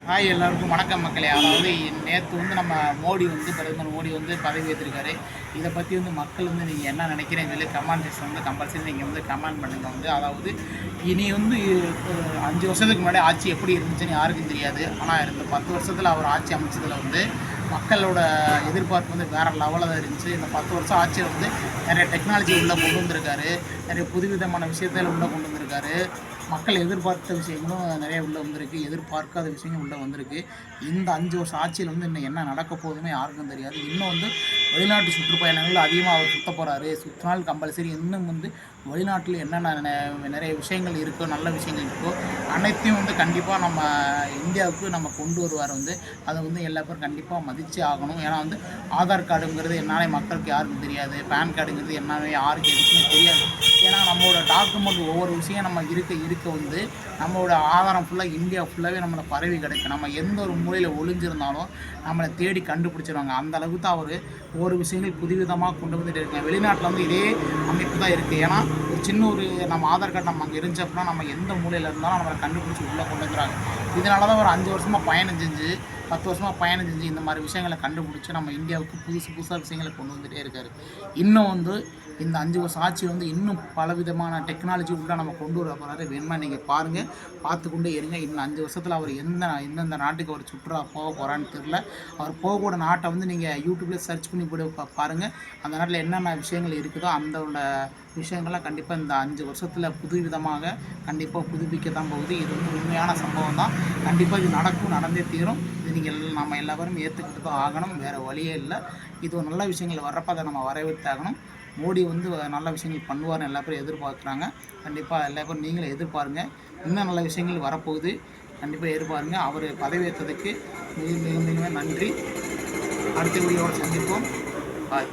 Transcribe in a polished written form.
Hi எல்லாருக்கும் வணக்கம் மக்களே. அதாவது நேற்று நம்ம மோடி பிரதமர் மோடி பதவி ஏற்றிருக்காரு. இதை பற்றி மக்கள் நீங்கள் என்ன நினைக்கிறீங்கன்னு சொல்லி கமெண்ட் செக்ஷன் கம்பல்சரி நீங்கள் கமெண்ட் பண்ணுங்கள். அதாவது இனி 5 வருஷத்துக்கு முன்னாடி ஆட்சி எப்படி இருந்துச்சுன்னு யாருக்கும் தெரியாது. ஆனால் இந்த 10 வருஷத்தில் அவர் ஆட்சி அமைச்சதில் மக்களோட எதிர்பார்ப்பு வேறு லெவலில் தான் இருந்துச்சு. இந்த 10 வருஷம் ஆட்சியில் நிறைய டெக்னாலஜி உள்ளே கொண்டு வந்திருக்காரு. நிறைய புதுவிதமான விஷயத்தில் உள்ளே கொண்டு வந்திருக்காரு. மக்கள் எதிர்பார்த்த விஷயங்களும் நிறைய உள்ளே வந்திருக்கு, எதிர்பார்க்காத விஷயங்கள் உள்ளே வந்திருக்கு. இந்த 5 வருஷம் ஆட்சியில் இன்னும் என்ன நடக்க போகுதுன்னு யாருக்கும் தெரியாது. இன்னும் வெளிநாட்டு சுற்றுப்பயணங்கள் அதிகமாக அவர் சுற்ற போகிறாரு. சுற்றினால் கம்பல்சரி இன்னும் வெளிநாட்டில் என்னென்ன நிறைய விஷயங்கள் இருக்கோ, நல்ல விஷயங்கள் இருக்கோ அனைத்தையும் கண்டிப்பாக நம்ம இந்தியாவுக்கு நம்ம கொண்டு வருவார். அதை எல்லா பேரும் கண்டிப்பாக மதித்து ஆகணும். ஏன்னா ஆதார் கார்டுங்கிறது என்னாலே மக்களுக்கு யாருக்கும் தெரியாது, பேன் கார்டுங்கிறது என்னாலே யாருக்கு எதுக்குமே தெரியாது. ஏன்னா நம்மளோட டாக்குமெண்ட் ஒவ்வொரு விஷயம் நம்ம இருக்க நம்மளோட ஆதாரம் ஃபுல்லாக இந்தியா ஃபுல்லாகவே நம்மளை பரவி கிடைக்கும். நம்ம எந்த ஒரு மூலையில் ஒளிஞ்சிருந்தாலும் நம்மளை தேடி கண்டுபிடிச்சிருவாங்க. அந்த அளவுக்கு தான் அவர் ஒவ்வொரு விஷயங்கள் புதுவிதமாக கொண்டு வந்துட்டு இருக்காங்க. வெளிநாட்டில் இதே அமைப்பு தான் இருக்குது. ஏன்னா ஒரு நம்ம ஆதார் கார்டு நம்ம அங்கே இருந்துச்சு அப்படின்னா நம்ம எந்த மூலையில் இருந்தாலும் நம்மளை கண்டுபிடிச்சி உள்ளே கொண்டு வந்துடுறாங்க. இதனால தான் ஒரு 5 வருஷமாக பயணம் செஞ்சு 10 வருஷமாக பயணம் செஞ்சு இந்த மாதிரி விஷயங்களை கண்டுபிடிச்சி நம்ம இந்தியாவுக்கு புதுசாக விஷயங்களை கொண்டு வந்துகிட்டே இருக்காரு. இன்னும் இந்த 5 வருஷம் ஆட்சி இன்னும் பலவிதமான டெக்னாலஜி உள்ளே நம்ம கொண்டு வர போகிறாரு. வேணுமா நீங்கள் பாருங்கள், பார்த்து கொண்டே இருங்க. இன்னும் 5 வருஷத்தில் அவர் எந்தெந்த நாட்டுக்கு அவர் சுற்றுலா போக போகிறான்னு தெரில. அவர் போகக்கூட நாட்டை நீங்கள் யூடியூப்பில் சர்ச் பண்ணி போய் பாருங்கள். அந்த நாட்டில் என்னென்ன விஷயங்கள் இருக்குதோ அந்த விஷயங்கள்லாம் கண்டிப்பாக இந்த 5 வருஷத்தில் புதுவிதமாக கண்டிப்பாக புதுப்பிக்க தான் போகுது. இது உண்மையான சம்பவம் தான். கண்டிப்பாக இது நடந்தே தீரும். இது நம்ம எல்லாரும் ஏற்றுக்கிட்டு தான் ஆகணும். வேறு வழியே இல்லை. இது ஒரு நல்ல விஷயங்கள் வர்றப்போ அதை நம்ம வரவேற்றாகணும். மோடி நல்ல விஷயங்கள் பண்ணுவார்னு எல்லா பேரும் எதிர்பார்க்குறாங்க. கண்டிப்பாக எல்லா பேரும் நீங்களும் எதிர்பாருங்க. இன்னும் நல்ல விஷயங்கள் வரப்போகுது. கண்டிப்பாக எதிர்பாருங்க. அவர் பதவியேற்றதுக்கு மிக மிக மிக நன்றி. அடுத்த வீடியோவோடு சந்திப்போம். பாய்.